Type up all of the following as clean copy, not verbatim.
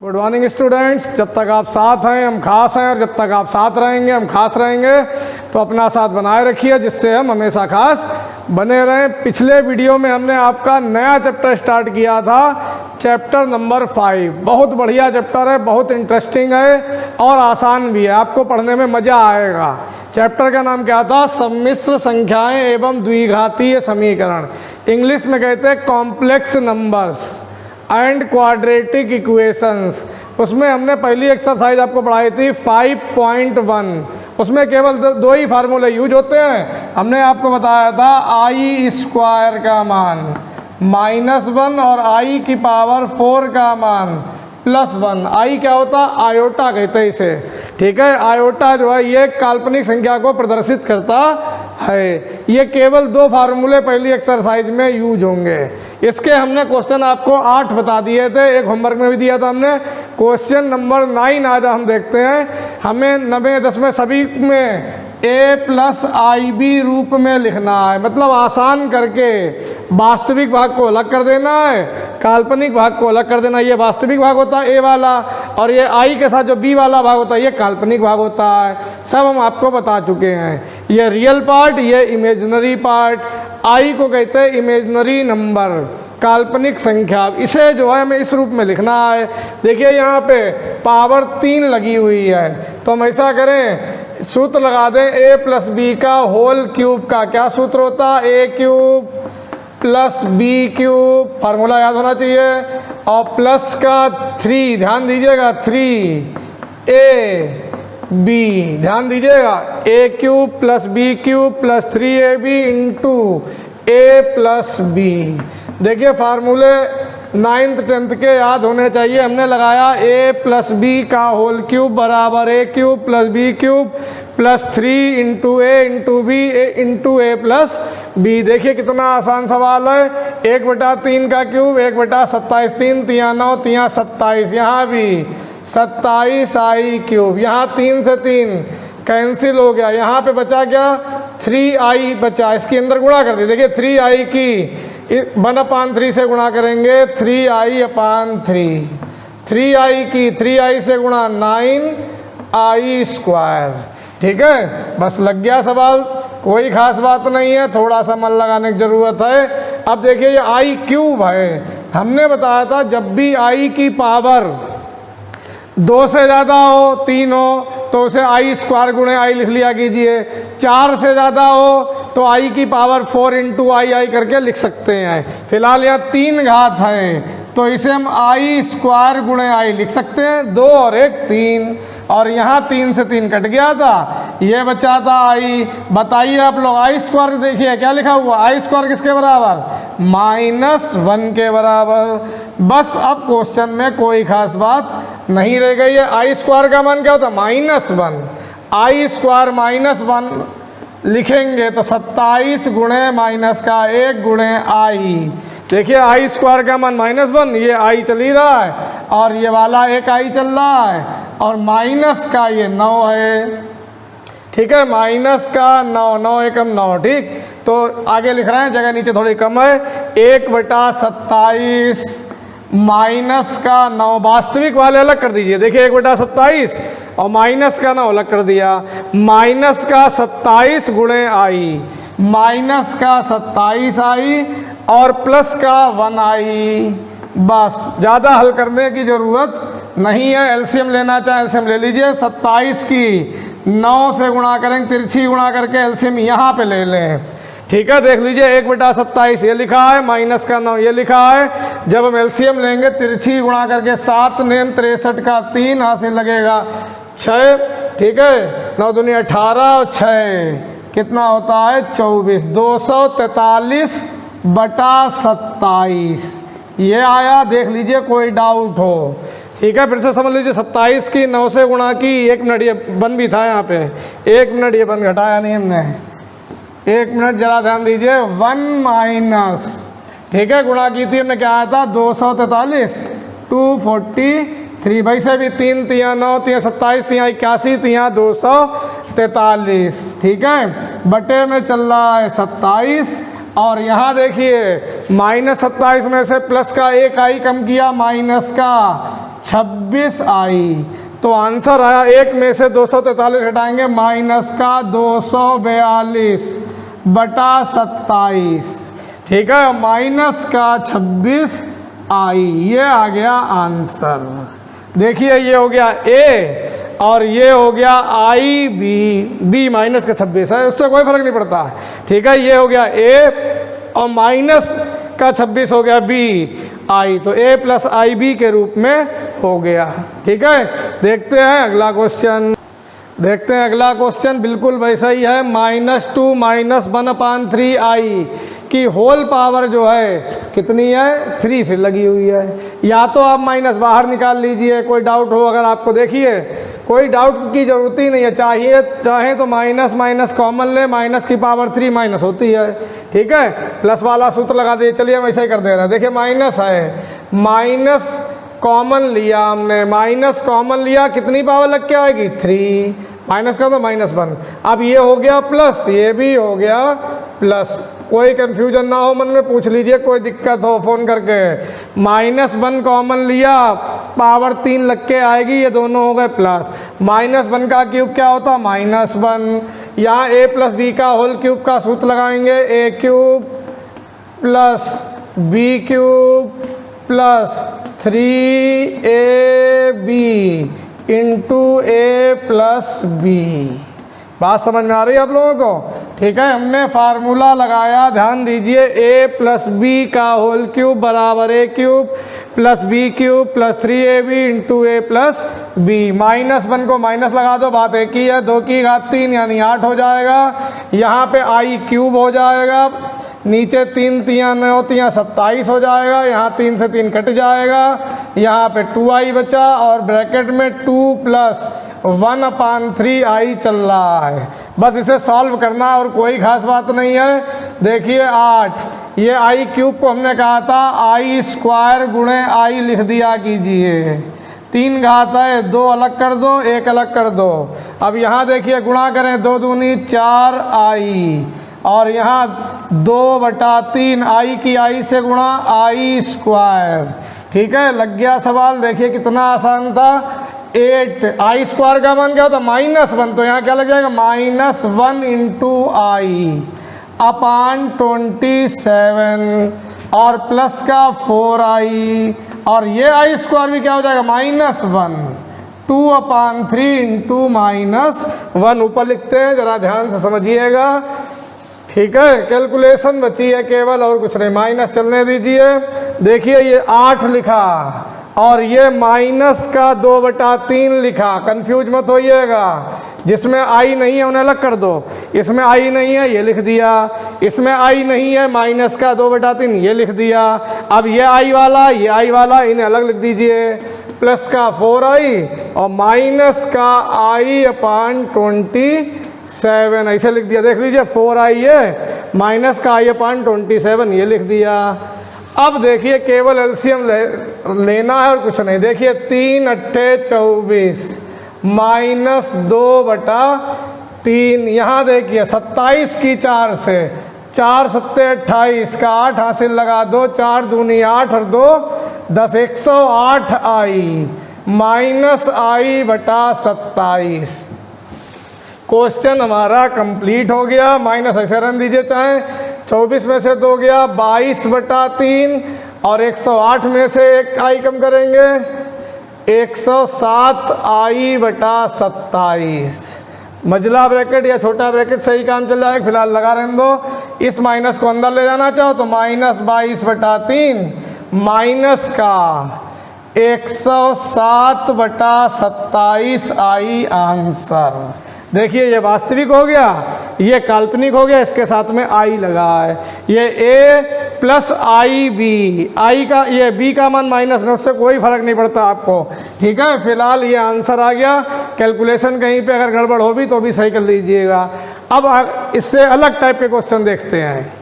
Good morning students. जब तक आप साथ हैं हम खास हैं, और जब तक आप साथ रहेंगे हम खास रहेंगे। तो अपना साथ बनाए रखिए जिससे हम हमेशा खास बने रहें। पिछले वीडियो में हमने आपका नया चैप्टर स्टार्ट किया था, चैप्टर नंबर 5। बहुत बढ़िया चैप्टर है, बहुत इंटरेस्टिंग है और आसान भी है, आपको पढ़ने में मज़ा आएगा। चैप्टर का नाम क्या था? सम्मिश्र संख्याएं एवं द्विघातीय समीकरण। इंग्लिश में कहते हैं complex numbers and quadratic equations. उसमें हमने पहली एक्सरसाइज आपको पढ़ाई थी 5.1। उसमें केवल दो ही फार्मूले यूज होते हैं। हमने आपको बताया था आई स्क्वायर का मान -1 और आई की पावर 4 का मान +1। आई क्या होता? आयोटा कहते हैं इसे, ठीक है। आयोटा जो है ये काल्पनिक संख्या को प्रदर्शित करता है। ये केवल दो फार्मूले पहली एक्सरसाइज में यूज होंगे। इसके हमने क्वेश्चन आपको 8 बता दिए थे, एक होमवर्क में भी दिया था हमने। क्वेश्चन नंबर 9 आज हम देखते हैं। हमें 90 10 में सभी में a+ib रूप में लिखना है, मतलब आसान करके वास्तविक भाग को अलग कर देना है, काल्पनिक भाग को अलग कर देना। ये वास्तविक भाग होता है a वाला, और ये i के साथ जो b वाला भाग होता है ये काल्पनिक भाग होता है। सब हम आपको बता चुके हैं। ये रियल पार्ट, ये इमेजिनरी पार्ट। i को कहते हैं इमेजिनरी नंबर, काल्पनिक संख्या। इसे जो है हमें इस रूप में लिखना है। देखिए यहाँ पे पावर 3 लगी हुई है, तो हम ऐसा करें, सूत्र लगा दें a+b का होल क्यूब का। क्या सूत्र होता? a³ + b³, फार्मूला याद होना चाहिए। और प्लस का 3, ध्यान दीजिएगा, 3ab, ध्यान दीजिएगा, a³ + b³ + 3ab × a+b। देखिए फार्मूले 9th 10th के याद होने चाहिए। हमने लगाया a+b का होल क्यूब बराबर a³ + b³ + 3 × a × b × a+b। देखिए कितना आसान सवाल है। 1/3 का क्यूब 1/27, 3 × 9 × 27, यहाँ भी 27i³। यहाँ 3 से 3 कैंसिल हो गया, यहाँ पे बचा क्या? 3i बचा। इसके अंदर गुणा कर दिए। देखिए 3i की 1/3 से गुणा करेंगे, 3i/3। 3i की 3i से गुणा 9i²। ठीक है, बस लग गया सवाल, कोई खास बात नहीं है, थोड़ा सा मन लगाने की ज़रूरत है। अब देखिए ये i³ है। हमने बताया था जब भी i की पावर 2 से ज़्यादा हो, 3 हो, तो उसे i² × i लिख लिया कीजिए। 4 से ज़्यादा हो तो i की पावर 4 × i करके लिख सकते हैं। फिलहाल यहाँ 3 घात है तो इसे हम i² × i लिख सकते हैं। 2 और 1 3, और यहाँ 3 से 3 कट गया था, ये बचा था i। बताइए आप लोग, i² देखिए क्या लिखा हुआ, i² किसके बराबर? -1 के बराबर। बस अब क्वेश्चन में कोई खास बात नहीं रह गई है। i² का मान क्या होता है? -1। i² -1 लिखेंगे तो 27 × -1 × i। देखिए i² का मान -1, ये i चल ही रहा है, और ये वाला एक i चल रहा है, और माइनस का ये 9 है। ठीक है, -9, 9 एकम 9। ठीक, तो आगे लिख रहे हैं, जगह नीचे थोड़ी कम है। 1/27 -9, वास्तविक वाले अलग कर दीजिए। देखिए 1/27 और -9 अलग कर दिया। -27 × i, -27i और +1i। बस ज़्यादा हल करने की ज़रूरत नहीं है। एलसीएम लेना चाहे एलसीएम ले लीजिए। 27 की 9 से गुणा करेंगे, तिरछी गुणा करके एलसीएम यहाँ पे ले लें। ठीक है, देख लीजिए 1/27 ये लिखा है, -9 ये लिखा है। जब हम एलसीएम लेंगे तिरछी गुणा करके 7 9 63 का 3 हासिल लगेगा 6। ठीक है, 9 दूनी 18 और 6 कितना होता है? 24। 243/27 ये आया। देख लीजिए कोई डाउट हो। ठीक है, फिर से समझ लीजिए। 27 की 9 से गुणा की, 1 मिनट, ये बन भी था यहाँ पे, 1 मिनट, ये बन घटाया नहीं हमने, 1 मिनट जरा ध्यान दीजिए। 1 ठीक है, गुणा की थी हमने, क्या आया था? 243, 243। वैसे भी 3 × 9 × 27 × 81 × 243। ठीक है, बटे में चल रहा है 27, और यहाँ देखिए -27 में से प्लस का 1 i कम किया, 26i। तो आंसर आया, एक में से 243 हटाएंगे, माइनस का 242 बटा 27, ठीक है, माइनस का 26i, ये आ गया आंसर। देखिए ये हो गया a और ये हो गया आई बी माइनस का 26 है, उससे कोई फर्क नहीं पड़ता, ठीक है। ये हो गया a और माइनस का 26 हो गया बी आई, तो a प्लस आई बी के रूप में हो गया, ठीक है। देखते हैं अगला क्वेश्चन, देखते हैं अगला क्वेश्चन, बिल्कुल वैसा ही है। -2 - 1/3i की होल पावर जो है कितनी है, 3 फिर लगी हुई है। या तो आप माइनस बाहर निकाल लीजिए, कोई डाउट हो अगर आपको, देखिए कोई डाउट की ज़रूरत ही नहीं है, चाहे तो माइनस माइनस कॉमन ले, माइनस की पावर 3 माइनस होती है, ठीक है। प्लस वाला सूत्र लगा दिए, चलिए हम ऐसे ही कर दे रहे हैं। देखिए माइनस है, माइनस कॉमन लिया हमने, माइनस कॉमन लिया, कितनी पावर लग के आएगी, 3, माइनस का तो -1। अब ये हो गया प्लस, ये भी हो गया प्लस, कोई कंफ्यूजन ना हो मन में, पूछ लीजिए कोई दिक्कत हो फ़ोन करके। -1 कॉमन लिया, पावर 3 लग के आएगी, ये दोनों हो गए प्लस। -1 का क्यूब क्या होता, -1। यहाँ a प्लस बी का होल क्यूब का सूत्र लगाएंगे, a cube plus b cube plus 3ab into a plus b. बात समझ में आ रही है आप लोगों को, ठीक है। हमने फार्मूला लगाया, ध्यान दीजिए, a प्लस बी का होल क्यूब बराबर a cube plus b cube plus 3ab into a plus b. -1 को माइनस लगा दो, बात एक ही है, 2 की घात 3 यानी 8 हो जाएगा। यहाँ पे i क्यूब हो जाएगा, नीचे 3 3 9 3 27 हो जाएगा, यहाँ 3 से 3 कट जाएगा, यहाँ पे 2i बचा और ब्रैकेट में 2 प्लस 1/3i चल रहा है। बस इसे सॉल्व करना और कोई खास बात नहीं है। देखिए 8, ये i क्यूब को हमने कहा था i स्क्वायर गुणे i लिख दिया कीजिए, 3 घात है, 2 अलग कर दो, 1 अलग कर दो। अब यहाँ देखिए गुणा करें, 2 दूनी 4i और यहाँ 2/3 i की i से गुणा i स्क्वायर, ठीक है। लग गया सवाल, देखिए कितना आसान था। 8 i स्क्वायर का मान क्या होता है, -1, तो यहाँ क्या लग जाएगा, -1 इंटू आई अपान 27 और प्लस का 4i और ये i स्क्वायर भी क्या हो जाएगा, -1, 2/3 इंटू -1। ऊपर लिखते हैं, जरा ध्यान से समझिएगा, ठीक है। कैलकुलेशन बची है केवल, और कुछ नहीं, माइनस चलने दीजिए। देखिए ये 8 लिखा और ये माइनस का 2/3 लिखा, कंफ्यूज मत होइएगा। जिसमें आई नहीं है उन्हें अलग कर दो, इसमें आई नहीं है ये लिख दिया, इसमें आई नहीं है माइनस का 2/3 ये लिख दिया। अब ये आई वाला, ये आई वाला, इन्हें अलग लिख दीजिए, प्लस का 4i और माइनस का i/27 ऐसे लिख दिया। देख लीजिए 4i है, माइनस का i/27 ये लिख दिया। अब देखिए केवल एलसीएम लेना है और कुछ नहीं। देखिए 3 × 24 -2/3, यहाँ देखिए 27 की 4 से, 4 × 7 = 28 का 8 हासिल लगा दो, 4 दूनी 8 और 2 10, 108i -i/27। क्वेश्चन हमारा कंप्लीट हो गया। माइनस ऐसे रन दीजिए, चाहे 24 में से 2 गया 22/3 और 108 में से 1 i कम करेंगे 107i/27। मझला ब्रैकेट या छोटा ब्रैकेट सही काम चल जाएगा, फिलहाल लगा रहने दो। इस माइनस को अंदर ले जाना चाहो तो -22/3 माइनस का 107/27i आंसर। देखिए ये वास्तविक हो गया, ये काल्पनिक हो गया, इसके साथ में आई लगा है। ये a प्लस आई बी, आई का ये b का मान माइनस में, उससे कोई फर्क नहीं पड़ता आपको, ठीक है। फिलहाल ये आंसर आ गया। कैलकुलेशन कहीं पे अगर गड़बड़ हो भी तो भी सही कर लीजिएगा। अब इससे अलग टाइप के क्वेश्चन देखते हैं।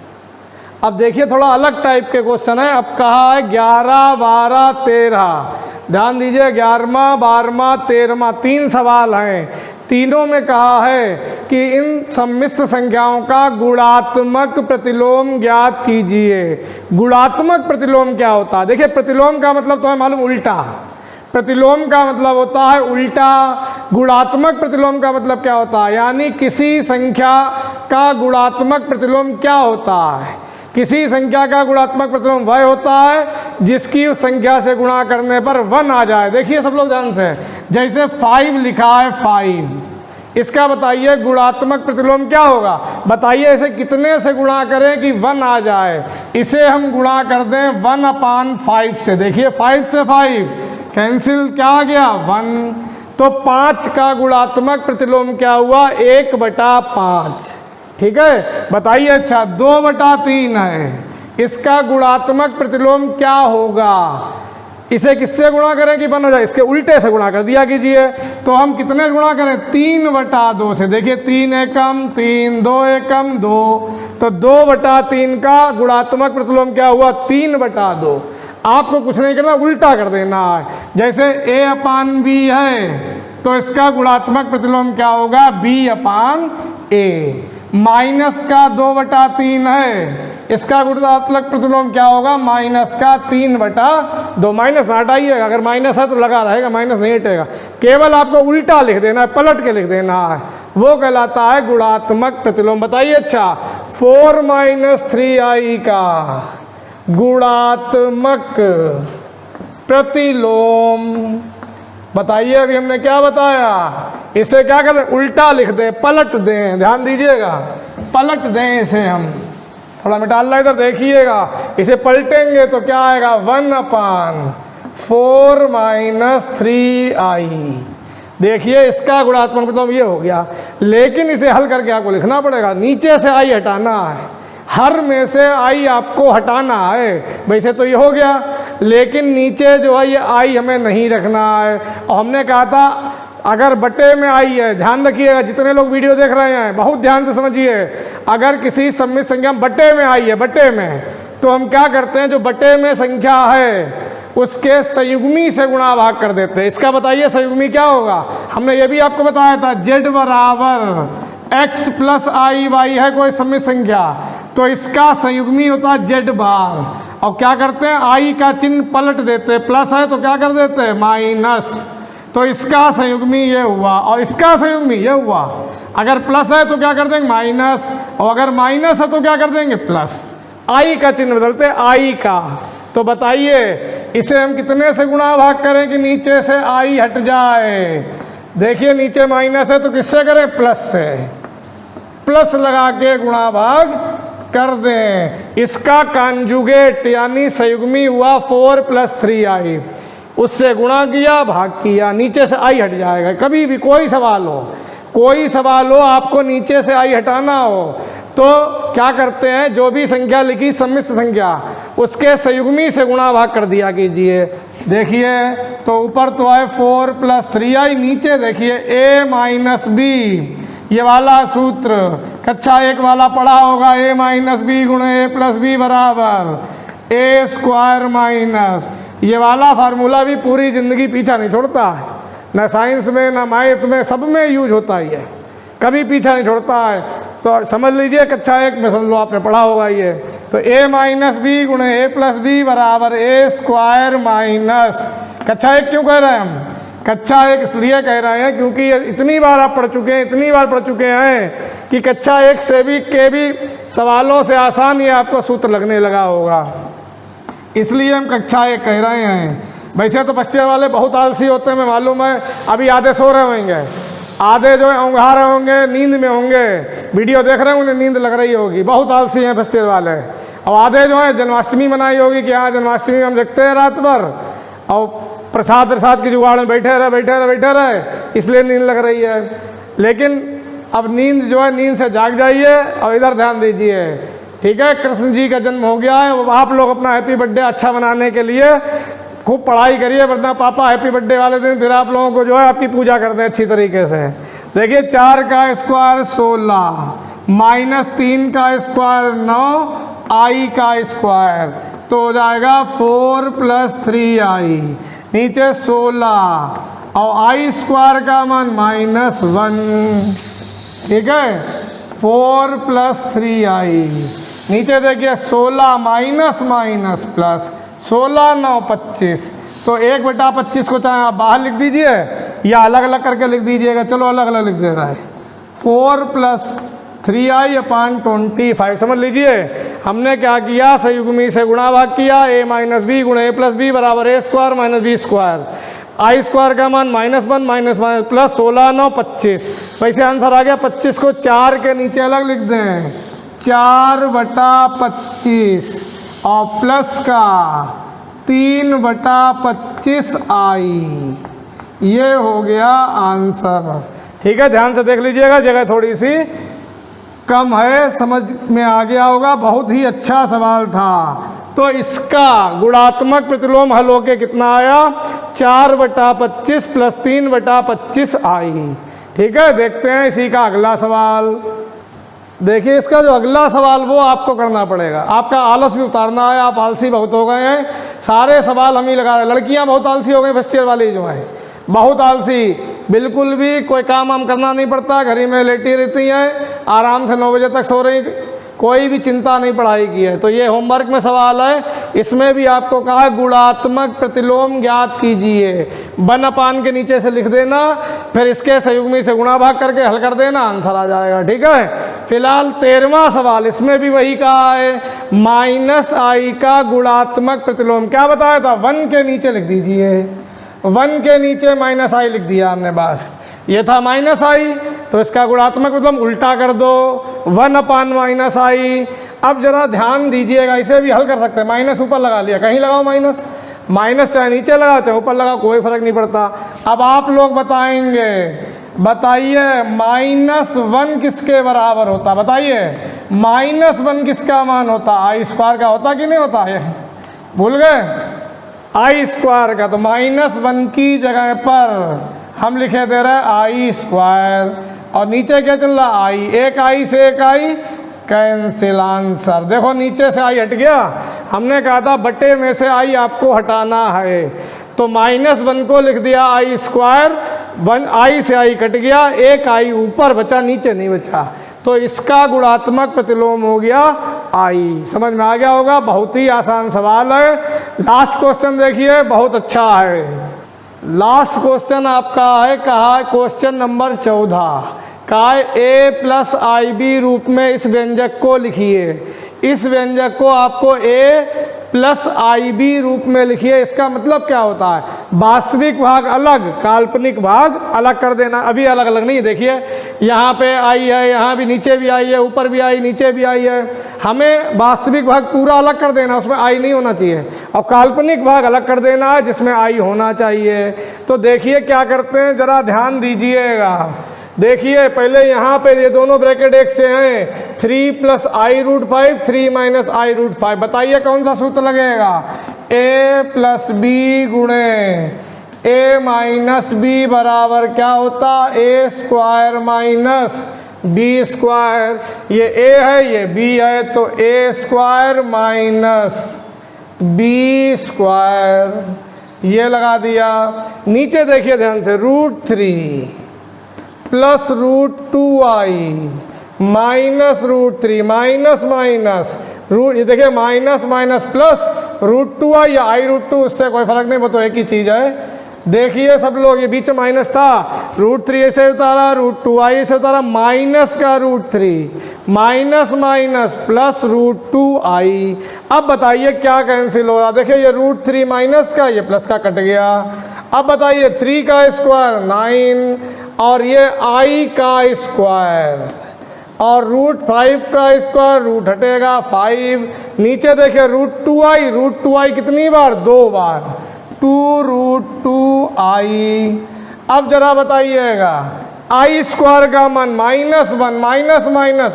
अब देखिए थोड़ा अलग टाइप के क्वेश्चन है। अब कहा है 11, 12, 13, ध्यान दीजिए 11वां, 12वां, 13वां 3 सवाल हैं। तीनों में कहा है कि इन सम्मिश्र संख्याओं का गुणात्मक प्रतिलोम ज्ञात कीजिए। गुणात्मक प्रतिलोम क्या होता है? देखिए प्रतिलोम का मतलब तो है मालूम, उल्टा। प्रतिलोम का मतलब होता है उल्टा। गुणात्मक प्रतिलोम का मतलब क्या होता है, यानी किसी संख्या का गुणात्मक प्रतिलोम क्या होता है। किसी संख्या का गुणात्मक प्रतिलोम वह होता है जिसकी उस संख्या से गुणा करने पर 1 आ जाए। देखिए सब लोग ध्यान से, जैसे 5 लिखा है 5, इसका बताइए गुणात्मक प्रतिलोम क्या होगा। बताइए इसे कितने से गुणा करें कि 1 आ जाए। इसे हम गुणा कर दें 1/5 से। देखिए 5 से 5 कैंसिल, क्या आ गया 1। तो 5 का गुणात्मक प्रतिलोम क्या हुआ, 1/5। ठीक है, बताइए अच्छा 2/3 है, इसका गुणात्मक प्रतिलोम क्या होगा। इसे किससे गुणा करें कि 1 हो जाए, इसके उल्टे से गुणा कर दिया कीजिए। तो हम कितने गुणा करें, 3/2 से। देखिए 3 एकम 3, 2 एकम 2, तो 2/3 का गुणात्मक प्रतिलोम क्या हुआ, 3/2। आपको कुछ नहीं करना, उल्टा कर देना है। जैसे A/B है तो इसका गुणात्मक प्रतिलोम क्या होगा, B/A। माइनस का 2/3 है, इसका गुणात्मक प्रतिलोम क्या होगा, माइनस का 3/2। माइनस ना हटाइएगा, अगर माइनस है तो लगा रहेगा, माइनस नहीं हटेगा। केवल आपको उल्टा लिख देना है, पलट के लिख देना है, वो कहलाता है गुणात्मक प्रतिलोम। बताइए अच्छा 4 - 3i का गुणात्मक प्रतिलोम। बताइए अभी हमने क्या बताया, इसे क्या करें, उल्टा लिख दें, पलट दें। ध्यान दीजिएगा, पलट दें इसे हम। थोड़ा मिटा ला इधर, देखिएगा इसे पलटेंगे तो क्या आएगा, 1/4 - 3i। देखिए इसका गुणात्मक मतलब ये हो गया। लेकिन इसे हल करके आपको लिखना पड़ेगा, नीचे से i हटाना है, हर में से i आपको हटाना है। वैसे तो ये हो गया, लेकिन नीचे जो है ये i हमें नहीं रखना है। और हमने कहा था अगर बटे में i है, ध्यान रखिएगा जितने लोग वीडियो देख रहे हैं बहुत ध्यान से समझिए, अगर किसी सम्मिश्र संख्या में बटे में i है, बटे में, तो हम क्या करते हैं, जो बटे में संख्या है उसके संयुग्मी से गुणा भाग कर देते हैं। इसका बताइए संयुग्मी क्या होगा। हमने ये भी आपको बताया था, z बराबर x + i y है कोई सम्मिश्र संख्या, तो इसका संयुग्मी होता है z बार। और क्या करते हैं, i का चिन्ह पलट देते हैं, प्लस है तो क्या कर देते हैं, माइनस। तो इसका संयुग्मी ये हुआ और इसका संयुग्मी ये हुआ। अगर प्लस है तो क्या कर देंगे, माइनस, और अगर माइनस है तो क्या कर देंगे, प्लस। i का चिन्ह बदलते हैं, i का। तो बताइए इसे हम कितने से गुणा भाग करें कि नीचे से i हट जाए। देखिए नीचे माइनस है तो किससे करें, प्लस से। प्लस लगा के गुणा भाग कर दें। इसका कॉन्जुगेट यानी संयुग्मी हुआ 4 + 3i, उससे गुणा किया, भाग किया, नीचे से i हट जाएगा। कभी भी कोई सवाल हो आपको नीचे से i हटाना हो तो क्या करते हैं, जो भी संख्या लिखी सम्मिश्र संख्या उसके संयुग्मी से गुणा भाग कर दिया कीजिए। देखिए तो ऊपर तो है 4 + 3i, नीचे देखिए a - b, ये वाला सूत्र कक्षा 1 वाला पढ़ा होगा, a - b × a + b बराबर a²। ये वाला फार्मूला भी पूरी ज़िंदगी पीछा नहीं छोड़ता है, ना साइंस में ना मैथ में, सब में यूज होता ही है, कभी पीछा नहीं छोड़ता है। तो समझ लीजिए कक्षा 1 में समझ लो आपने पढ़ा होगा ये। तो a - b × a + b बराबर a²। कक्षा 1 क्यों कह रहे हैं हम, कक्षा 1 इसलिए कह रहे हैं क्योंकि इतनी बार आप पढ़ चुके हैं कि कक्षा 1 से भी के भी सवालों से आसान ये आपको सूत्र लगने लगा होगा, इसलिए हम कक्षा 1 कह रहे हैं। वैसे तो फर्स्ट ईयर वाले बहुत आलसी होते हैं, मैं मालूम है। अभी आधे सो रहे होंगे, आधे जो है ऊँघा रहे होंगे, नींद में होंगे, वीडियो देख रहे हैं, उन्हें नींद लग रही होगी, बहुत आलसी हैं फर्स्ट ईयर वाले। और आधे जो है जन्माष्टमी मनाई होगी कि हाँ जन्माष्टमी हम जगते हैं रात भर, और प्रसाद की जुगाड़ में बैठे रहे, इसलिए नींद लग रही है। लेकिन अब नींद जो है, नींद से जाग जाइए और इधर ध्यान दीजिए, ठीक है। कृष्ण जी का जन्म हो गया है, आप लोग अपना हैप्पी बर्थडे अच्छा मनाने के लिए खूब पढ़ाई करिए, वरना पापा हैप्पी बर्थडे वाले दिन फिर आप लोगों को जो है आपकी पूजा कर दें अच्छी तरीके से। देखिए 4 का स्क्वायर 16 - 3 का स्क्वायर 9, i का स्क्वायर तो हो जाएगा 4 + 3i, नीचे 16 और i² का मान -1, ठीक है। 4 + 3i, नीचे देखिए 16 - -, प्लस 16 9 25, तो 1/25 को चाहे आप बाहर लिख दीजिए या अलग अलग करके लिख दीजिएगा। चलो अलग अलग लिख दे रहा है। 4 + 3i/25 समझ लीजिए। हमने क्या किया, संयुग्मी से गुणा भाग किया। a - b × a + b बराबर a² - b²। i² का मान -1 प्लस 16 9 25। वैसे आंसर आ गया 25 को 4 के नीचे अलग लिख दें, 4/25 और प्लस का 3/25i। ये हो गया आंसर। ठीक है, ध्यान से देख लीजिएगा, जगह थोड़ी सी कम है, समझ में आ गया होगा। बहुत ही अच्छा सवाल था। तो इसका गुणात्मक प्रतिलोम हल होके कितना आया, 4/25 प्लस 3/25i। ठीक है, देखते हैं इसी का अगला सवाल। देखिए इसका जो अगला सवाल वो आपको करना पड़ेगा, आपका आलस भी उतारना है। आप आलसी बहुत हो गए हैं, सारे सवाल हम ही लगा रहे हैं। लड़कियां बहुत आलसी हो गई, फर्स्ट ईयर वाली जो है बहुत आलसी, बिल्कुल भी कोई काम वाम करना नहीं पड़ता, घर ही में लेटी रहती हैं, आराम से 9 बजे तक सो रही, कोई भी चिंता नहीं पढ़ाई की है। तो ये होमवर्क में सवाल है, इसमें भी आपको कहा है गुणात्मक प्रतिलोम ज्ञात कीजिए। 1/, के नीचे से लिख देना, फिर इसके संयुग्मी से गुणा भाग करके हल कर देना, आंसर आ जाएगा। ठीक है, फिलहाल 13वां सवाल, इसमें भी वही कहा है -i का गुणात्मक प्रतिलोम। क्या बताया था, 1 के नीचे लिख दीजिए, 1 के नीचे -i लिख दिया हमने, बस ये था -i, तो इसका गुणात्मक मतलब उल्टा कर दो, 1/-i। अब जरा ध्यान दीजिएगा, इसे भी हल कर सकते हैं। माइनस ऊपर लगा लिया, कहीं लगाओ माइनस चाहे नीचे लगाओ चाहे ऊपर लगाओ, कोई फर्क नहीं पड़ता। अब आप लोग बताएंगे, बताइए -1 किसके बराबर होता, बताइए -1 किसका मान होता, i² का होता कि नहीं होता है, भूल गए, i² का। तो -1 की जगह पर हम लिखे दे रहे हैं i², और नीचे क्या चल रहा, i। एक i से एक i कैंसिल, आंसर देखो नीचे से i हट गया। हमने कहा था बटे में से i आपको हटाना है, तो -1 को लिख दिया i², i से i कट गया, एक i ऊपर बचा, नीचे नहीं बचा, तो इसका गुणात्मक प्रतिलोम हो गया i। समझ में आ गया होगा, बहुत ही आसान सवाल है। लास्ट क्वेश्चन देखिए, बहुत अच्छा है। लास्ट क्वेश्चन आपका है, कहा क्वेश्चन नंबर 14, कहा a + ib रूप में इस व्यंजक को लिखिए। इस व्यंजक को आपको a + ib रूप में लिखिए। इसका मतलब क्या होता है, वास्तविक भाग अलग, काल्पनिक भाग अलग कर देना। अभी अलग अलग नहीं, देखिए यहाँ पे i है, यहाँ भी नीचे भी i है, ऊपर भी i, नीचे भी i है। हमें वास्तविक भाग पूरा अलग कर देना, उसमें i नहीं होना चाहिए, और काल्पनिक भाग अलग कर देना है जिसमें i होना चाहिए। तो देखिए क्या करते हैं, जरा ध्यान दीजिएगा। देखिए पहले यहाँ पे ये दोनों ब्रैकेट एक से हैं, 3 + i√5, 3 - i√5। बताइए कौन सा सूत्र लगेगा, a + b गुणे a - b बराबर क्या होता, a² - b²। ये a है, ये b है, तो a² - b², ये लगा दिया। नीचे देखिए ध्यान से, √3 + √2i -√3 माइनस रूट, ये देखिए माइनस प्लस √2i या i√2, उससे कोई फर्क नहीं, वो तो एक ही चीज़ है। देखिए सब लोग, ये बीच में माइनस था, √3 ऐसे उतारा, √2i ऐसे उतारा, माइनस का √3 माइनस प्लस √2i। अब बताइए क्या कैंसिल हो रहा, देखिए ये √3 माइनस का, ये प्लस का कट गया। अब बताइए 3 का स्क्वायर 9, और ये i का स्क्वायर, और √5 का स्क्वायर, रूट हटेगा 5। नीचे देखिए √2i कितनी बार, 2 बार, 2√2i। अब जरा बताइएगा i² का मान -1 माइनस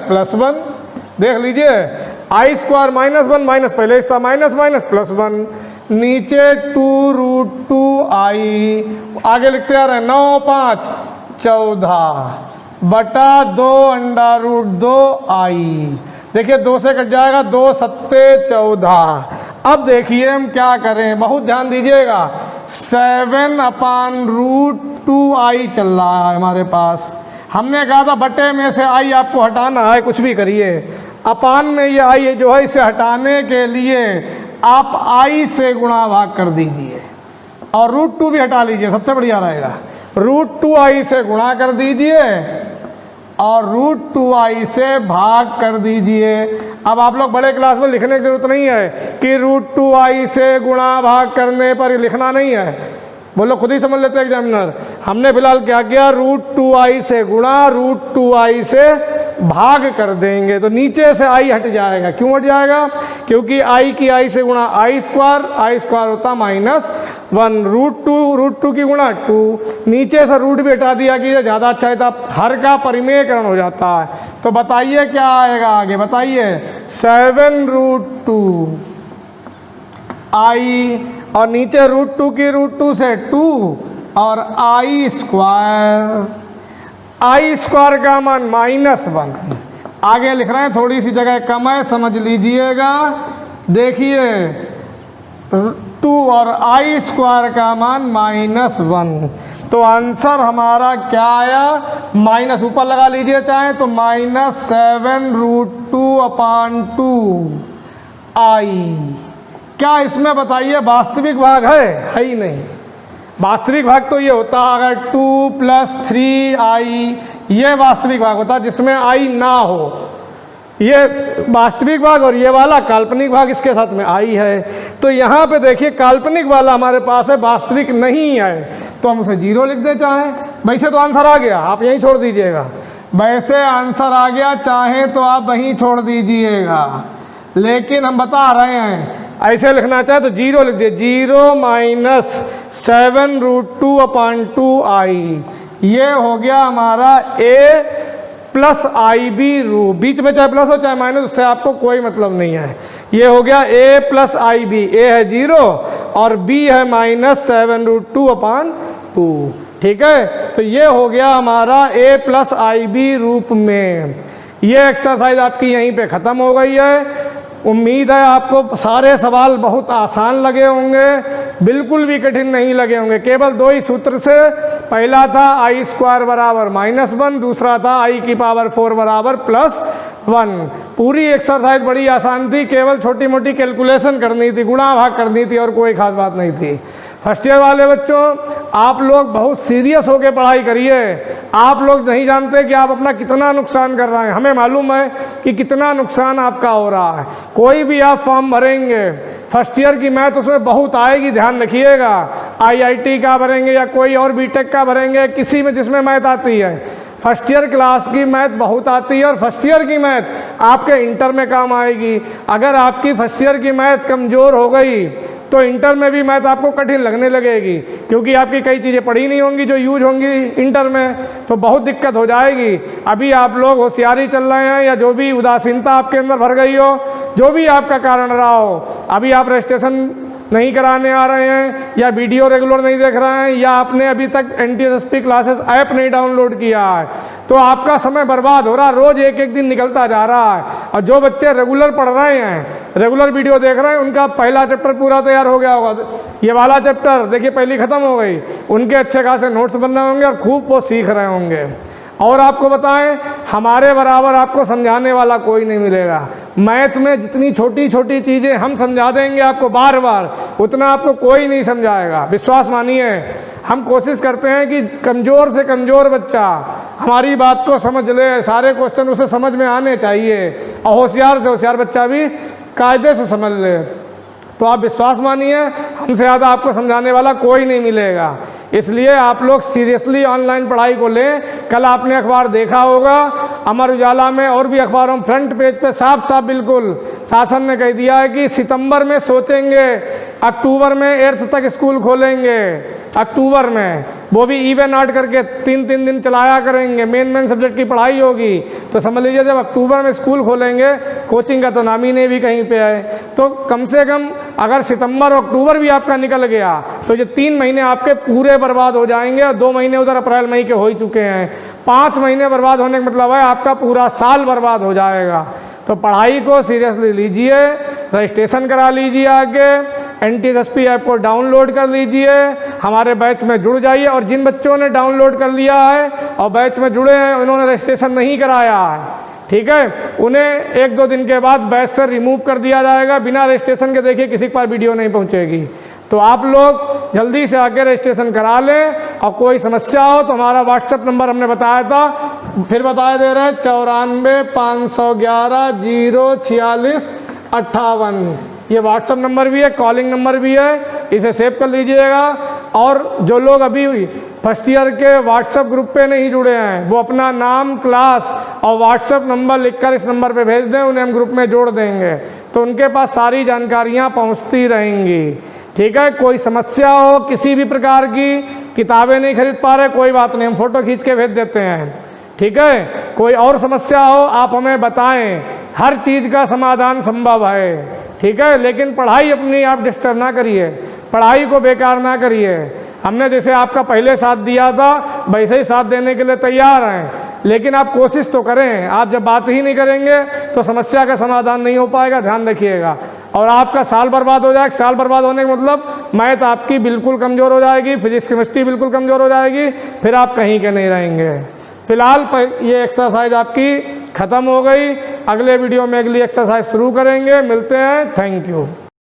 +1, देख लीजिए i² -1 माइनस, पहले इसका माइनस +1, नीचे 2√2i, आगे लिखते आ रहे हैं 9 5 14 बटा 2 √2i। देखिए 2 से कट जाएगा, 2 7 14। अब देखिए हम क्या करें, बहुत ध्यान दीजिएगा, 7/√2i चल रहा है हमारे पास। हमने कहा था बटे में से i आपको हटाना है, कुछ भी करिए, अपान में ये i जो है इसे हटाने के लिए आप i से गुणा भाग कर दीजिए। और √2 भी हटा लीजिए, सबसे बढ़िया रहेगा। √2i से गुणा कर दीजिए और √2i से भाग कर दीजिए। अब आप लोग बड़े क्लास में लिखने की जरूरत नहीं है कि √2i से गुणा भाग करने पर लिखना नहीं है, बोलो खुद ही समझ लेते हैं एग्जामिनर। हमने फिलहाल क्या किया, √2i से गुणा √2i से भाग कर देंगे तो नीचे से i हट जाएगा। क्यों हट जाएगा? क्योंकि i की i से गुणा i स्क्वायर होता -1, √2 की गुणा 2, नीचे से रूट भी हटा दिया कि ये ज़्यादा अच्छा था, हर का परिमेयकरण हो जाता है। तो बताइए क्या आएगा आगे, बताइए 7√2 i और नीचे √2 की √2 से 2 और i स्क्वायर का मान -1। आगे लिख रहे हैं, थोड़ी सी जगह कम है, समझ लीजिएगा। देखिए 2 और i स्क्वायर का मान -1, तो आंसर हमारा क्या आया, माइनस ऊपर लगा लीजिए चाहे तो -7√2/2 i। क्या इसमें बताइए वास्तविक भाग है ही नहीं। वास्तविक भाग तो ये होता अगर 2 + 3i, ये वास्तविक भाग होता जिसमें i ना हो। ये वास्तविक भाग और ये वाला काल्पनिक भाग, इसके साथ में i है। तो यहाँ पे देखिए काल्पनिक वाला हमारे पास है, वास्तविक नहीं है, तो हम उसे 0 लिख दें चाहे। वैसे तो आंसर आ गया, आप यहीं छोड़ दीजिएगा। वैसे आंसर आ गया, चाहे तो आप वहीं छोड़ दीजिएगा, लेकिन हम बता रहे हैं ऐसे लिखना चाहे तो 0 लिख दिए, 0 - 7√2/2 i। ये हो गया हमारा a + ib रूप, बीच में चाहे प्लस हो चाहे माइनस, उससे आपको कोई मतलब नहीं है। ये हो गया a + ib, a है 0 और b है -7√2/2, ठीक है। तो ये हो गया हमारा a + ib रूप में। ये एक्सरसाइज आपकी यहीं पे ख़त्म हो गई है। उम्मीद है आपको सारे सवाल बहुत आसान लगे होंगे, बिल्कुल भी कठिन नहीं लगे होंगे। केवल 2 ही सूत्र से, पहला था i² = -1, दूसरा था i⁴ = +1। पूरी एक्सरसाइज बड़ी आसान थी, केवल छोटी मोटी कैलकुलेशन करनी थी, गुणा भाग करनी थी और कोई खास बात नहीं थी। फर्स्ट ईयर वाले बच्चों, आप लोग बहुत सीरियस होकर पढ़ाई करिए। आप लोग नहीं जानते कि आप अपना कितना नुकसान कर रहे हैं, हमें मालूम है कि कितना नुकसान आपका हो रहा है। कोई भी आप फॉर्म भरेंगे, फर्स्ट ईयर की मैथ उसमें बहुत आएगी, ध्यान रखिएगा। IIT का भरेंगे या कोई और बीटेक का भरेंगे, किसी में जिसमें मैथ आती है, फर्स्ट ईयर क्लास की मैथ बहुत आती है और फर्स्ट ईयर की मैथ आपके इंटर में काम आएगी। अगर आपकी फर्स्ट ईयर की मैथ कमज़ोर हो गई तो इंटर में भी मैथ आपको कठिन लगने लगेगी, क्योंकि आपकी कई चीज़ें पढ़ी नहीं होंगी जो यूज होंगी इंटर में, तो बहुत दिक्कत हो जाएगी। अभी आप लोग होशियारी चल रहे हैं या जो भी उदासीनता आपके अंदर भर गई हो, जो भी आपका कारण रहा हो, अभी आप रजिस्ट्रेशन नहीं कराने आ रहे हैं या वीडियो रेगुलर नहीं देख रहे हैं या आपने अभी तक NTSSP क्लासेस ऐप नहीं डाउनलोड किया है, तो आपका समय बर्बाद हो रहा है, रोज़ एक एक दिन निकलता जा रहा है। और जो बच्चे रेगुलर पढ़ रहे हैं, रेगुलर वीडियो देख रहे हैं, उनका पहला चैप्टर पूरा तैयार हो गया होगा। ये वाला चैप्टर देखिए पहली ख़त्म हो गई, उनके अच्छे खासे नोट्स बन रहे होंगे और खूब वो सीख रहे होंगे। और आपको बताएं, हमारे बराबर आपको समझाने वाला कोई नहीं मिलेगा। मैथ में जितनी छोटी छोटी चीज़ें हम समझा देंगे आपको बार बार, उतना आपको कोई नहीं समझाएगा, विश्वास मानिए। हम कोशिश करते हैं कि कमज़ोर से कमज़ोर बच्चा हमारी बात को समझ ले, सारे क्वेश्चन उसे समझ में आने चाहिए, और होशियार से होशियार बच्चा भी कायदे से समझ ले। तो आप विश्वास मानिए, हमसे ज़्यादा आपको समझाने वाला कोई नहीं मिलेगा। इसलिए आप लोग सीरियसली ऑनलाइन पढ़ाई को लें। कल आपने अखबार देखा होगा, अमर उजाला में और भी अखबारों में फ्रंट पेज पे साफ साफ बिल्कुल शासन ने कह दिया है कि सितंबर में सोचेंगे, अक्टूबर में 8th तक स्कूल खोलेंगे, अक्टूबर में वो भी इवन आउट करके 3-3 दिन चलाया करेंगे, मेन सब्जेक्ट की पढ़ाई होगी। तो समझ लीजिए जब अक्टूबर में स्कूल खोलेंगे, कोचिंग का तो नाम ही नहीं भी कहीं पे है, तो कम से कम अगर सितंबर और अक्टूबर भी आपका निकल गया तो ये 3 महीने आपके पूरे बर्बाद हो जाएंगे, और 2 महीने उधर अप्रैल मई के हो ही चुके हैं। 5 महीने बर्बाद होने का मतलब है आपका पूरा साल बर्बाद हो जाएगा। तो पढ़ाई को सीरियसली लीजिए, रजिस्ट्रेशन करा लीजिए, आगे NTSSP ऐप को डाउनलोड कर लीजिए, हमारे बैच में जुड़ जाइए। और जिन बच्चों ने डाउनलोड कर लिया है और बैच में जुड़े हैं, उन्होंने रजिस्ट्रेशन नहीं कराया है, ठीक है। उन्हें 1-2 दिन के बाद बैच से रिमूव कर दिया जाएगा बिना रजिस्ट्रेशन के। देखिए किसी के पास वीडियो नहीं पहुंचेगी, तो आप लोग जल्दी से आके रजिस्ट्रेशन करा लें। और कोई समस्या हो तो हमारा व्हाट्सएप नंबर हमने बताया था, फिर बताया दे रहे हैं 94 511 046 58। ये व्हाट्सएप नंबर भी है, कॉलिंग नंबर भी है, इसे सेव कर लीजिएगा। और जो लोग अभी फर्स्ट ईयर के व्हाट्सएप ग्रुप पे नहीं जुड़े हैं, वो अपना नाम, क्लास और व्हाट्सएप नंबर लिखकर इस नंबर पे भेज दें, उन्हें हम ग्रुप में जोड़ देंगे, तो उनके पास सारी जानकारियाँ पहुँचती रहेंगी। ठीक है। कोई समस्या हो किसी भी प्रकार की, किताबें नहीं खरीद पा रहे, कोई बात नहीं, हम फ़ोटो खींच के भेज देते हैं। ठीक है। कोई और समस्या हो आप हमें बताएं, हर चीज़ का समाधान संभव है। ठीक है। लेकिन पढ़ाई अपनी आप डिस्टर्ब ना करिए, पढ़ाई को बेकार ना करिए। हमने जैसे आपका पहले साथ दिया था वैसे ही साथ देने के लिए तैयार हैं, लेकिन आप कोशिश तो करें। आप जब बात ही नहीं करेंगे तो समस्या का समाधान नहीं हो पाएगा, ध्यान रखिएगा। और आपका साल बर्बाद हो जाएगा। साल बर्बाद होने का मतलब मैथ आपकी बिल्कुल कमज़ोर हो जाएगी, फिजिक्स केमिस्ट्री बिल्कुल कमज़ोर हो जाएगी, फिर आप कहीं के नहीं रहेंगे। फिलहाल ये एक्सरसाइज आपकी ख़त्म हो गई। अगले वीडियो में अगली एक्सरसाइज शुरू करेंगे। मिलते हैं। Thank you.